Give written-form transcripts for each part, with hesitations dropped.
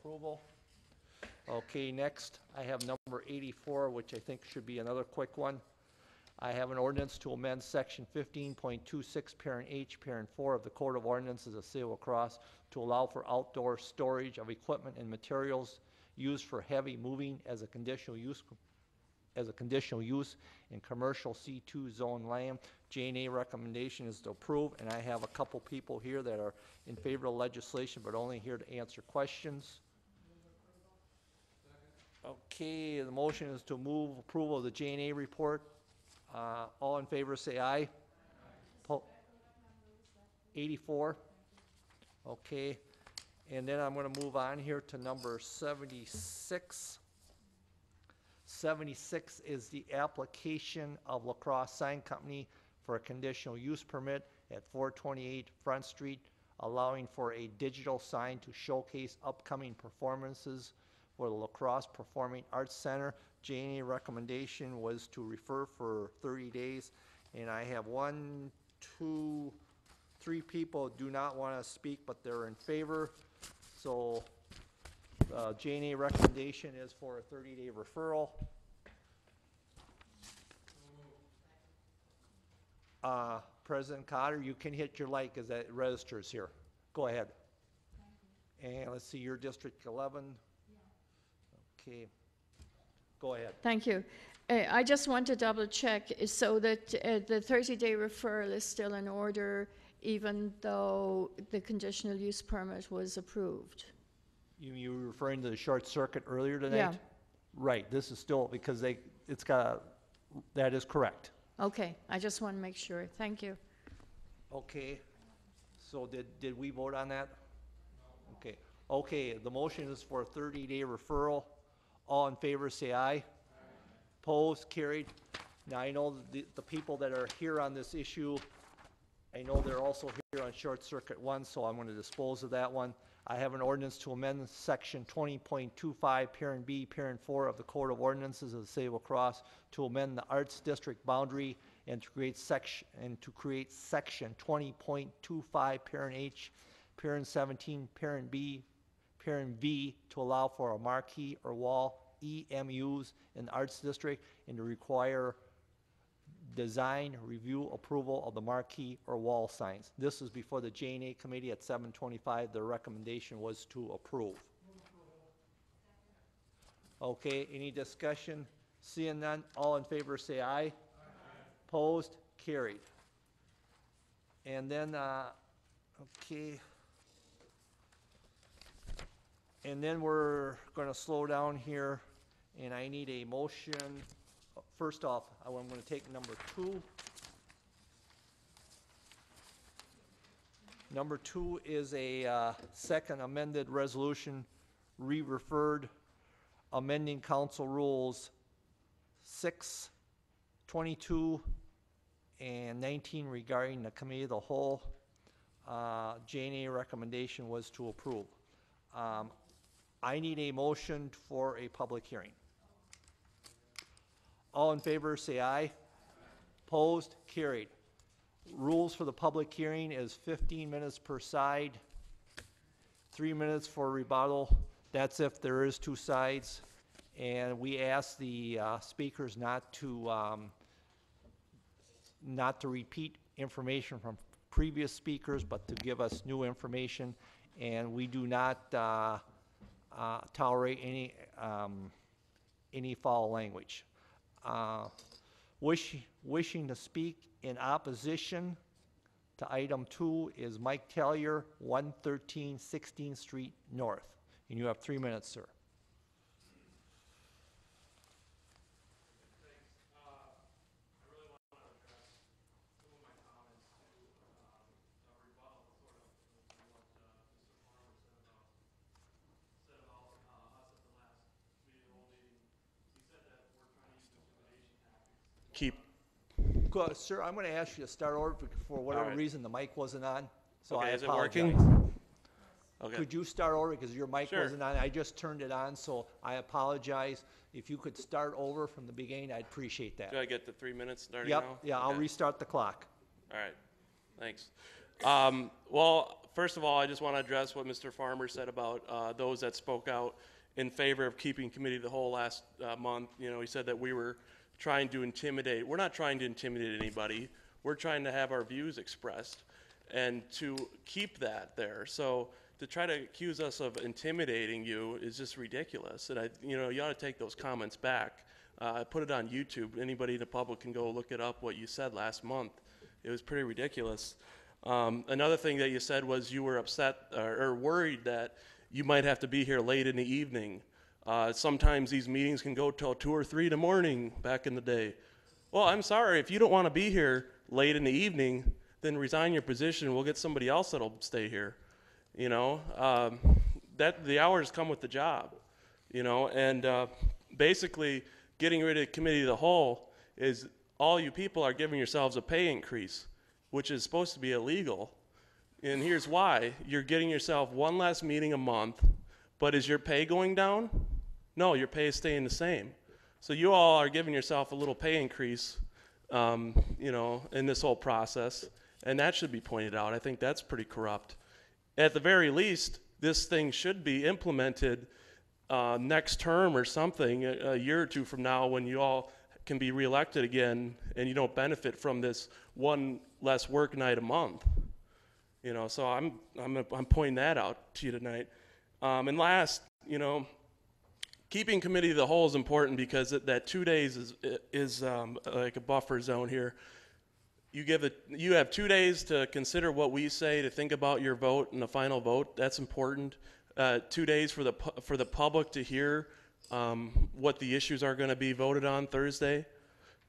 approval. Okay, next, I have number 84, which I think should be another quick one. I have an ordinance to amend section 15.26, parent H, parent 4 of the Code of Ordinances of City of Crosse to allow for outdoor storage of equipment and materials used for heavy moving as a conditional use in commercial C2 zone land. J&A recommendation is to approve, and I have a couple people here that are in favor of legislation, but only here to answer questions. Okay, the motion is to move approval of the J&A report. All in favor say aye. 84. Okay, and then I'm going to move on here to number 76. 76 is the application of La Crosse Sign Company for a conditional use permit at 428 Front Street, allowing for a digital sign to showcase upcoming performances for the La Crosse Performing Arts Center. J&A recommendation was to refer for 30 days, and I have 1, 2, 3 people do not want to speak, but they're in favor. So J&A recommendation is for a 30-day referral. President Cotter, you can hit your light because that registers here. Go ahead. And let's see, your District 11. Yeah. Okay. Go ahead. Thank you. I just want to double check so that the 30-day referral is still in order even though the conditional use permit was approved. You were referring to the short circuit earlier tonight? Yeah. Right, this is still, because it's got, that is correct. Okay, I just want to make sure. Thank you. Okay, so did we vote on that? Okay, okay, the motion is for a 30-day referral. All in favor say aye. Aye. Opposed, carried. Now I know the people that are here on this issue, I know they're also here on short circuit 1, so I'm going to dispose of that one. I have an ordinance to amend section 20.25, parent B, parent 4 of the Code of Ordinances of the City of La Crosse to amend the Arts District boundary and to create section 20.25, parent H, parent 17, parent B, parent V to allow for a marquee or wall EMUs in the Arts District and to require design review approval of the marquee or wall signs. This is before the J&A committee at 7:25. The recommendation was to approve. Okay, any discussion? Seeing none, all in favor say aye. Aye. Opposed, carried. And then, okay. And then we're going to slow down here, and I need a motion. First off, I'm going to take number 2. Number 2 is a second amended resolution, re-referred, amending council rules 6, 22, and 19 regarding the committee of the whole. J&A recommendation was to approve. I need a motion for a public hearing. All in favor say aye. Aye. Opposed, carried. Rules for the public hearing is 15 minutes per side, 3 minutes for rebuttal. That's if there is 2 sides. And we ask the speakers not to repeat information from previous speakers, but to give us new information. And we do not tolerate any foul language. Wishing to speak in opposition to item 2 is Mike Tellier, 113 16th Street North. And you have 3 minutes, sir. Good, sir, I'm going to ask you to start over for whatever reason the mic wasn't on. So okay, I is apologize. it working? Okay. Could you start over because your mic Sure. wasn't on? I just turned it on, so I apologize. If you could start over from the beginning, I'd appreciate that. Do I get the 3 minutes starting Yep, now? yeah, Okay. I'll restart the clock. All right, thanks. Well, first of all, I just want to address what Mr. Farmer said about those that spoke out in favor of keeping committee of the whole last month. You know, he said that we were trying to intimidate. We're not trying to intimidate anybody. We're trying to have our views expressed and to keep that there. So to try to accuse us of intimidating you is just ridiculous. And you know, you ought to take those comments back. I put it on YouTube. Anybody in the public can go look it up, what you said last month. It was pretty ridiculous. Another thing that you said was you were upset or worried that you might have to be here late in the evening. Sometimes these meetings can go till 2 or 3 in the morning back in the day. Well, I'm sorry, if you don't want to be here late in the evening, then resign your position. We'll get somebody else that'll stay here. You know, that the hours come with the job. You know, and basically getting rid of committee of the whole is all you people are giving yourselves a pay increase, which is supposed to be illegal. And here's why. You're getting yourself one less meeting a month, but is your pay going down? No, your pay is staying the same. So you all are giving yourself a little pay increase, you know, in this whole process, and that should be pointed out. I think that's pretty corrupt. At the very least, this thing should be implemented next term or something, a year or two from now, when you all can be reelected again and you don't benefit from this one less work night a month. You know, so I'm pointing that out to you tonight. And last, you know, keeping committee of the whole is important because that 2 days is like a buffer zone here. You have 2 days to consider what we say, to think about your vote and the final vote. That's important. 2 days for the public to hear what the issues are going to be voted on Thursday.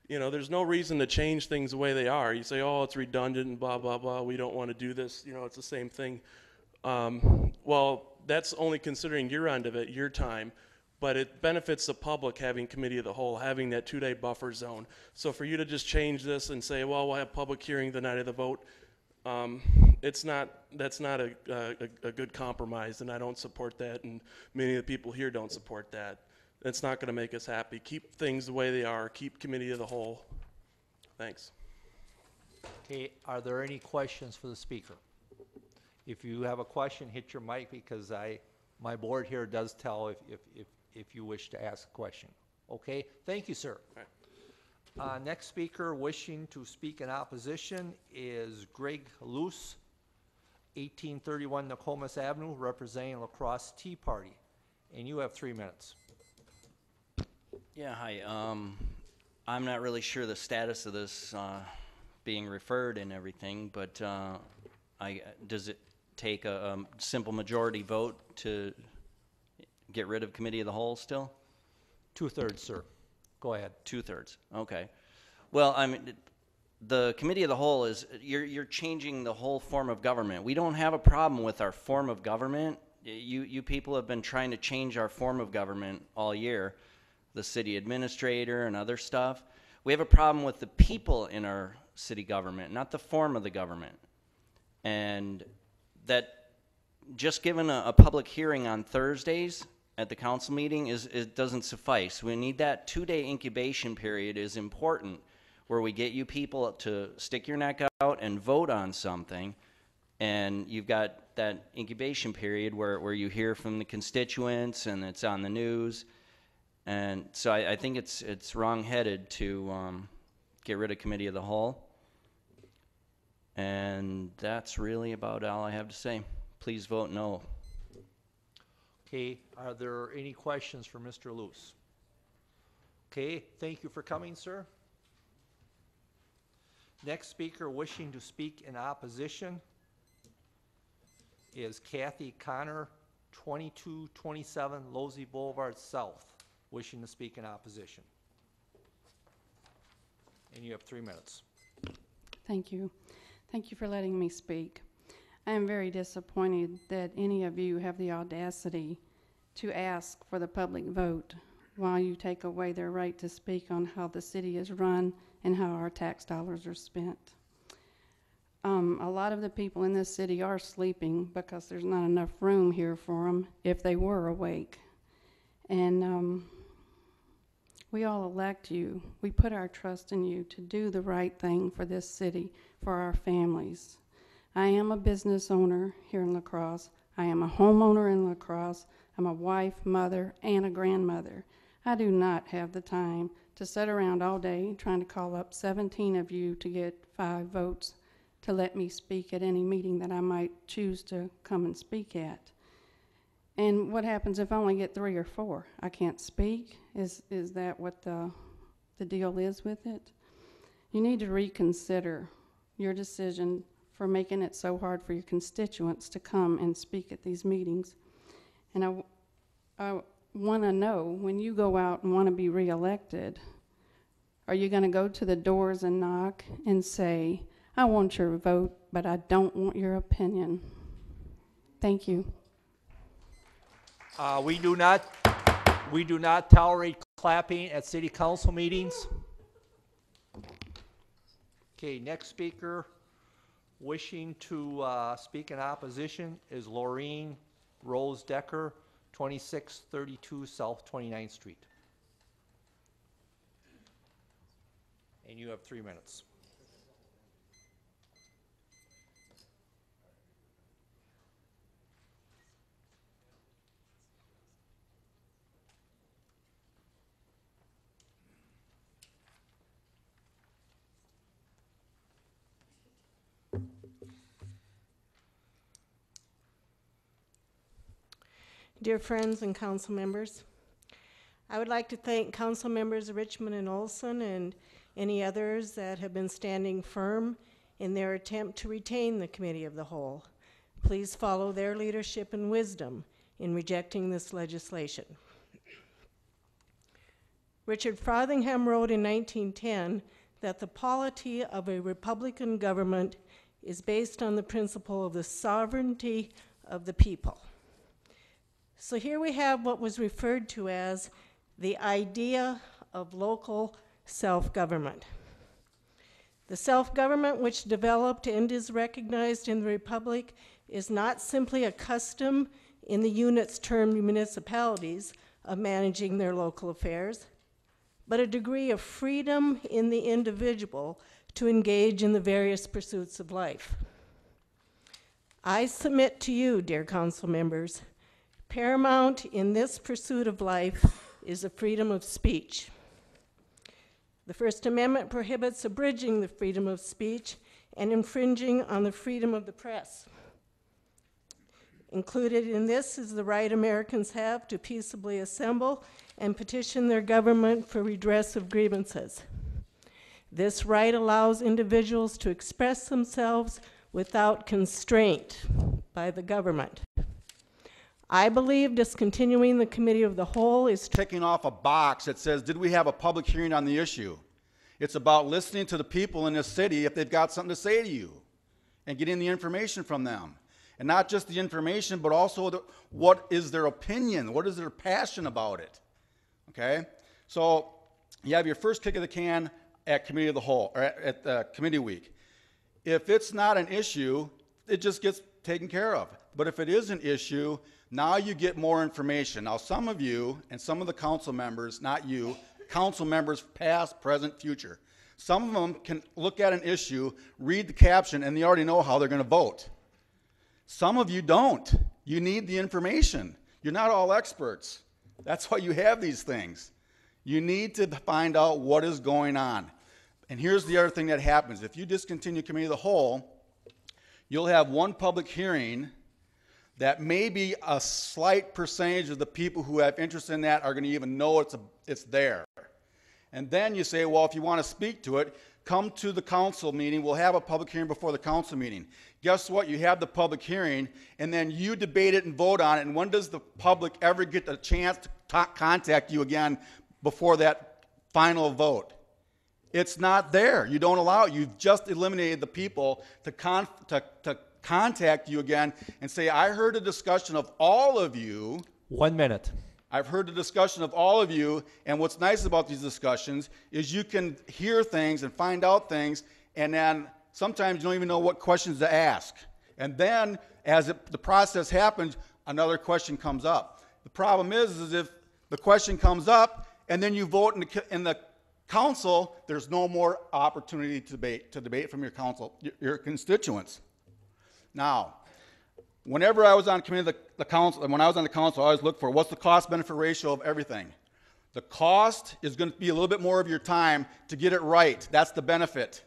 You know, there's no reason to change things the way they are. You say, oh, it's redundant and blah, blah, blah. We don't want to do this. You know, it's the same thing. Well, that's only considering your end of it, your time. But it benefits the public having committee of the whole, having that 2-day buffer zone. So for you to just change this and say, well, we'll have public hearing the night of the vote, that's not a good compromise, and I don't support that, and many of the people here don't support that. It's not going to make us happy. Keep things the way they are. Keep committee of the whole. Thanks. Okay, are there any questions for the speaker? If you have a question, hit your mic, because my board here does tell if you wish to ask a question. Okay, thank you, sir. All right. Next speaker wishing to speak in opposition is Greg Luce, 1831 Nokomis Avenue, representing La Crosse Tea Party. And you have 3 minutes. Yeah, hi. I'm not really sure the status of this being referred and everything, but does it take a simple majority vote to get rid of committee of the whole still? 2/3, sir. Go ahead. 2/3. Okay. Well, I mean, the committee of the whole is you're changing the whole form of government. We don't have a problem with our form of government. You people have been trying to change our form of government all year, the city administrator and other stuff. We have a problem with the people in our city government, not the form of the government. And that just given a public hearing on Thursdays at the council meeting it doesn't suffice. We need that 2-day incubation period is important, where we get you people to stick your neck out and vote on something, and you've got that incubation period where you hear from the constituents and it's on the news. And so I think it's wrong-headed to get rid of committee of the whole. And that's really about all I have to say. Please vote no. Okay, are there any questions for Mr. Luce? Okay, thank you for coming, sir. Next speaker wishing to speak in opposition is Kathy Connor, 2227 Losey Boulevard South, wishing to speak in opposition. And you have 3 minutes. Thank you. Thank you for letting me speak. I am very disappointed that any of you have the audacity to ask for the public vote while you take away their right to speak on how the city is run and how our tax dollars are spent. A lot of the people in this city are sleeping because there's not enough room here for them if they were awake. And we all elect you. We put our trust in you to do the right thing for this city, for our families. I am a business owner here in La Crosse. I am a homeowner in La Crosse. I'm a wife, mother, and a grandmother. I do not have the time to sit around all day trying to call up 17 of you to get 5 votes to let me speak at any meeting that I might choose to come and speak at. And what happens if I only get 3 or 4? I can't speak? Is that what the deal is with it? You need to reconsider your decision for making it so hard for your constituents to come and speak at these meetings. And I want to know, when you go out and want to be reelected, are you going to go to the doors and knock and say, I want your vote, but I don't want your opinion? Thank you. We do not tolerate clapping at city council meetings. Okay, next speaker wishing to speak in opposition is Laureen Rose Decker, 2632 South 29th Street. And you have 3 minutes. Dear friends and council members, I would like to thank council members Richmond and Olson and any others that have been standing firm in their attempt to retain the Committee of the Whole. Please follow their leadership and wisdom in rejecting this legislation. Richard Frothingham wrote in 1910 that the polity of a Republican government is based on the principle of the sovereignty of the people. So here we have what was referred to as the idea of local self-government. The self-government which developed and is recognized in the Republic is not simply a custom in the units termed municipalities of managing their local affairs, but a degree of freedom in the individual to engage in the various pursuits of life. I submit to you, dear council members, paramount in this pursuit of life is the freedom of speech. The First Amendment prohibits abridging the freedom of speech and infringing on the freedom of the press. Included in this is the right Americans have to peaceably assemble and petition their government for redress of grievances. This right allows individuals to express themselves without constraint by the government. I believe discontinuing the Committee of the Whole is ticking off a box that says, did we have a public hearing on the issue? It's about listening to the people in this city if they've got something to say to you and getting the information from them. And not just the information, but also what is their opinion? What is their passion about it? Okay? So you have your first kick of the can at Committee of the Whole, or at Committee Week. If it's not an issue, it just gets taken care of. But if it is an issue, now you get more information. Now some of you, and some of the council members, not you, council members past, present, future, some of them can look at an issue, read the caption, and they already know how they're going to vote. Some of you don't. You need the information. You're not all experts. That's why you have these things. You need to find out what is going on. And here's the other thing that happens. If you discontinue Committee of the Whole, you'll have one public hearing that maybe a slight percentage of the people who have interest in that are going to even know it's there. And then you say, well, if you want to speak to it, come to the council meeting. We'll have a public hearing before the council meeting. Guess what? You have the public hearing, and then you debate it and vote on it. And when does the public ever get the chance to contact you again before that final vote? It's not there. You don't allow it. You've just eliminated the people to contact you again and say, I heard a discussion of all of you. 1 minute. I've heard the discussion of all of you, and what's nice about these discussions is you can hear things and find out things, and then sometimes you don't even know what questions to ask. And then, as the process happens, another question comes up. The problem is if the question comes up, and then you vote in the council, there's no more opportunity to debate from your constituents. Now, whenever I was on committee, the council, when I was on the council, I always looked for what's the cost-benefit ratio of everything. The cost is going to be a little bit more of your time to get it right. That's the benefit.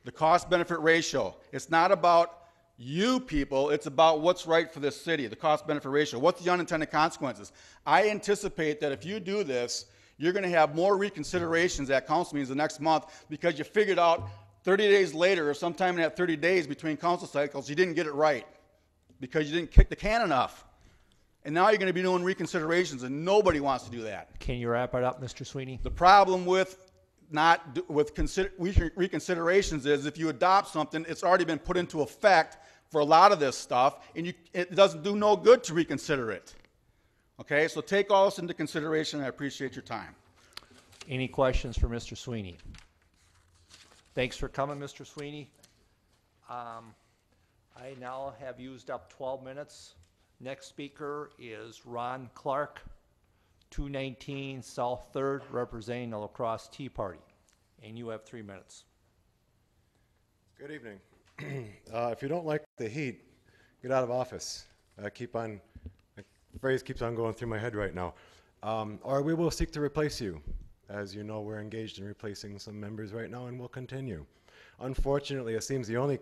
The cost-benefit ratio. It's not about you people, it's about what's right for this city, the cost-benefit ratio. What's the unintended consequences? I anticipate that if you do this, you're going to have more reconsiderations at council meetings the next month because you figured out 30 days later or sometime in that 30 days between council cycles, you didn't get it right because you didn't kick the can enough. And now you're going to be doing reconsiderations, and nobody wants to do that. Can you wrap it up, Mr. Sweeney? The problem with reconsiderations is if you adopt something, it's already been put into effect for a lot of this stuff, and it doesn't do no good to reconsider it. Okay, so take all this into consideration, and I appreciate your time. Any questions for Mr. Sweeney? Thanks for coming, Mr. Sweeney. I now have used up 12 minutes. Next speaker is Ron Clark, 219 South 3rd, representing the La Crosse Tea Party. And you have 3 minutes. Good evening. If you don't like the heat, get out of office. The phrase keeps on going through my head right now. Or we will seek to replace you. As you know, we're engaged in replacing some members right now, and we'll continue. Unfortunately, it seems the only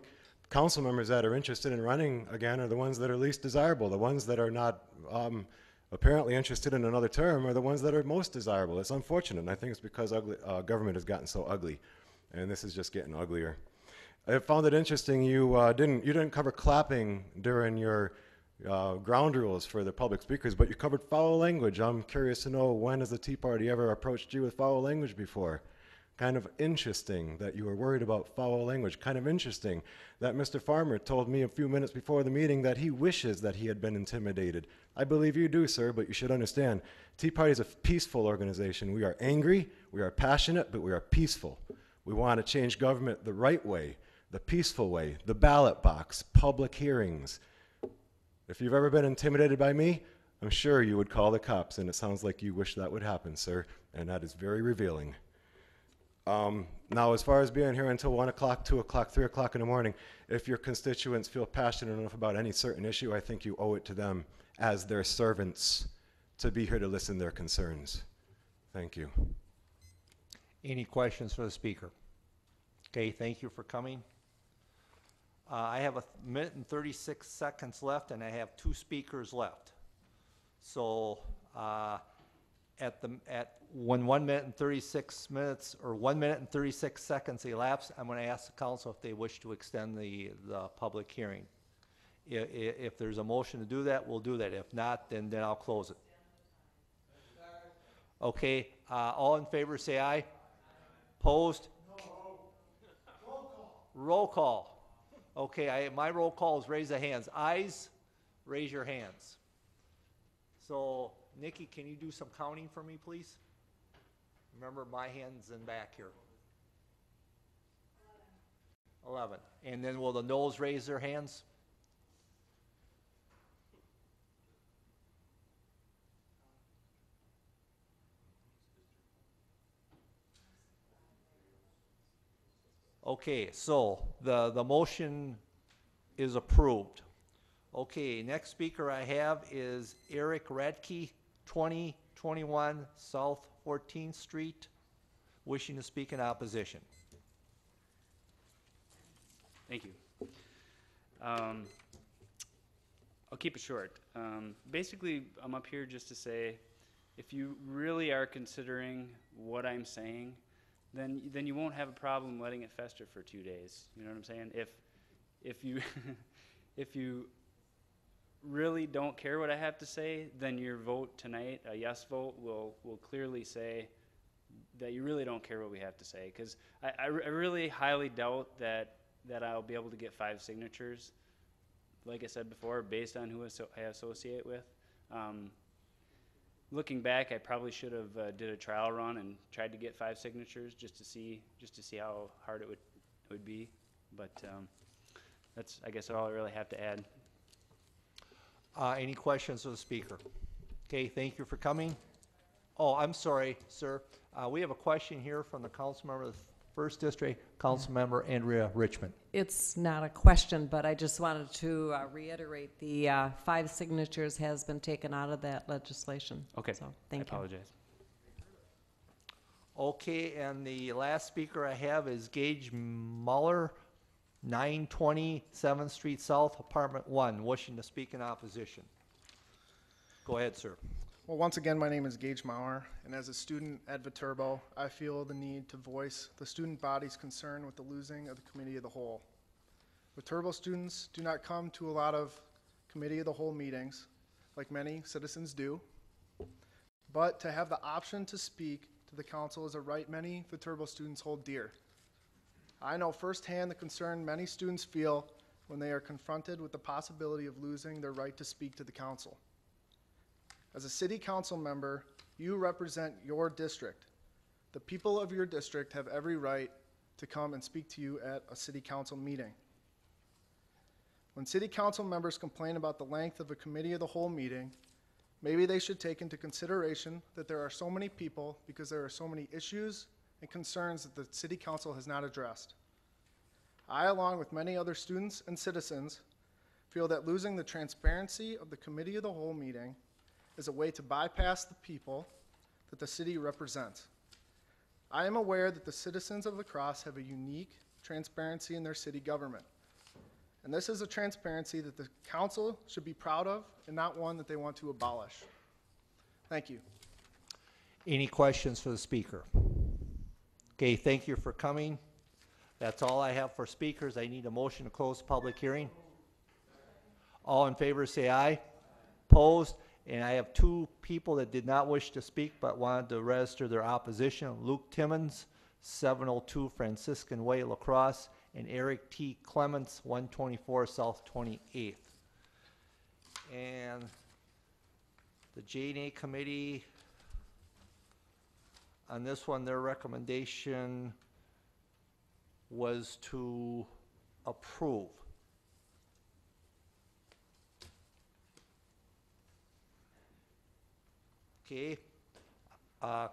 council members that are interested in running again are the ones that are least desirable. The ones that are not apparently interested in another term are the ones that are most desirable. It's unfortunate, and I think it's because government has gotten so ugly, and this is just getting uglier. I found it interesting you didn't cover clapping during your ground rules for the public speakers, but you covered foul language. I'm curious to know, when has the Tea Party ever approached you with foul language before? Kind of interesting that you were worried about foul language. Kind of interesting that Mr. Farmer told me a few minutes before the meeting that he wishes that he had been intimidated. I believe you do, sir, but you should understand, Tea Party is a peaceful organization. We are angry, we are passionate, but we are peaceful. We want to change government the right way, the peaceful way, the ballot box, public hearings. If you've ever been intimidated by me, I'm sure you would call the cops, and it sounds like you wish that would happen, sir, and that is very revealing. Now, as far as being here until 1 o'clock, 2 o'clock, 3 o'clock in the morning, if your constituents feel passionate enough about any certain issue, I think you owe it to them as their servants to be here to listen to their concerns. Thank you. Any questions for the speaker? Okay, thank you for coming. I have 1 minute and 36 seconds left, and I have 2 speakers left. So when 1 minute and 36 minutes or 1 minute and 36 seconds elapse, I'm going to ask the council if they wish to extend the public hearing. If there's a motion to do that, we'll do that. If not, then I'll close it. Okay, all in favor say aye. Opposed? No. Roll call. Okay, my roll call is raise the hands. Ayes, raise your hands. So, Nikki, can you do some counting for me, please? Remember, my hands in back here. 11. And then will the noes raise their hands? Okay, so the motion is approved. Okay, next speaker I have is Eric Radke, 2021 South 14th Street, wishing to speak in opposition. Thank you. I'll keep it short. Basically, I'm up here just to say, if you really are considering what I'm saying, then you won't have a problem letting it fester for 2 days. You know what I'm saying? If you if you really don't care what I have to say, then your vote tonight, a yes vote, will clearly say that you really don't care what we have to say. Because I really highly doubt that I'll be able to get 5 signatures, like I said before, based on who I associate with. Looking back, I probably should have did a trial run and tried to get 5 signatures just to see how hard it would be. But that's, I guess, all I really have to add. Any questions of the speaker? Okay, thank you for coming. Oh, I'm sorry, sir. We have a question here from the council member First District, Councilmember Andrea Richmond. It's not a question, but I just wanted to reiterate the 5 signatures has been taken out of that legislation. Okay, So, I thank you. apologize. Okay, and the last speaker I have is Gage Muller, 920 7th Street South, Apartment 1, wishing to speak in opposition. Go ahead, sir. Well, once again, my name is Gage Maurer, and as a student at Viterbo, I feel the need to voice the student body's concern with the losing of the Committee of the Whole. Viterbo students do not come to a lot of Committee of the Whole meetings, like many citizens do, but to have the option to speak to the council is a right many Viterbo students hold dear. I know firsthand the concern many students feel when they are confronted with the possibility of losing their right to speak to the council. As a city council member, you represent your district. The people of your district have every right to come and speak to you at a city council meeting. When city council members complain about the length of a committee of the whole meeting, maybe they should take into consideration that there are so many people because there are so many issues and concerns that the city council has not addressed. I, along with many other students and citizens, feel that losing the transparency of the committee of the whole meeting is a way to bypass the people that the city represents. I am aware that the citizens of La Crosse have a unique transparency in their city government. And this is a transparency that the council should be proud of and not one that they want to abolish. Thank you. Any questions for the speaker? Okay, thank you for coming. That's all I have for speakers. I need a motion to close the public hearing. All in favor say aye. Opposed? And I have 2 people that did not wish to speak but wanted to register their opposition. Luke Timmons, 702 Franciscan Way, La Crosse, and Eric T. Clements, 124 South 28th. And the J&A committee, on this one, their recommendation was to approve. Okay,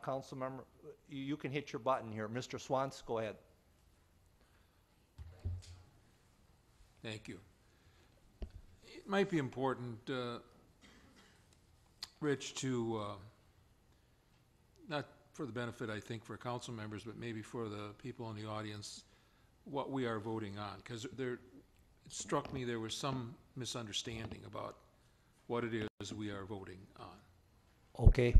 council member, you can hit your button here. Mr. Swans, go ahead. Thank you. It might be important, Rich, to, not for the benefit, I think, for council members, but maybe for the people in the audience, what we are voting on, because it struck me there was some misunderstanding about what it is we are voting on. Okay,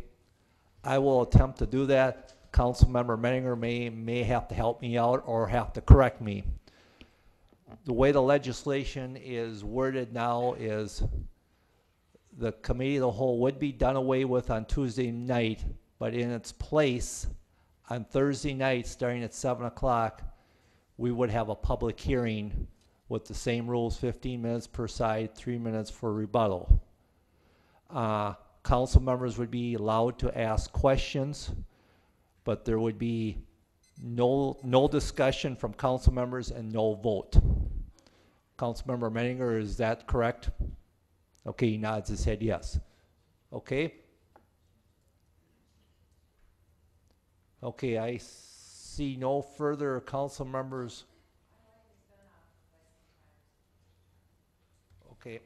I will attempt to do that. Councilmember Menninger may have to help me out or have to correct me. The way the legislation is worded now is the committee of the whole would be done away with on Tuesday night, but in its place on Thursday night, starting at 7 o'clock, we would have a public hearing with the same rules, 15 minutes per side, 3 minutes for rebuttal. Council members would be allowed to ask questions, but there would be no discussion from council members and no vote. Councilmember Menninger, is that correct? Okay, he nods his head yes. Okay. Okay, I see no further council members. Okay.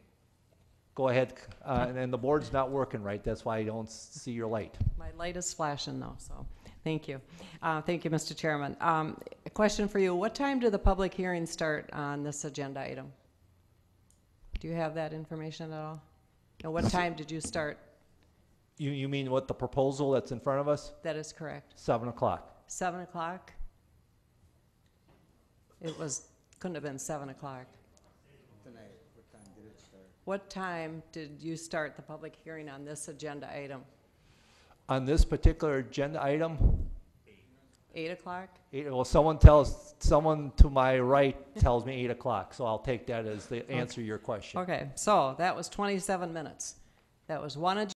Go ahead, and the board's not working right, that's why I don't see your light. My light is flashing though, so thank you. Thank you, Mr. Chairman. A question for you. What time do the public hearings start on this agenda item? Do you have that information at all? And what time did you start? You mean what the proposal that's in front of us? That is correct. 7 o'clock. 7 o'clock? Couldn't have been 7 o'clock. What time did you start the public hearing on this agenda item? On this particular agenda item, 8 o'clock? well, someone to my right tells me 8 o'clock, so I'll take that as the answer to your question. Okay, so that was 27 minutes. That was one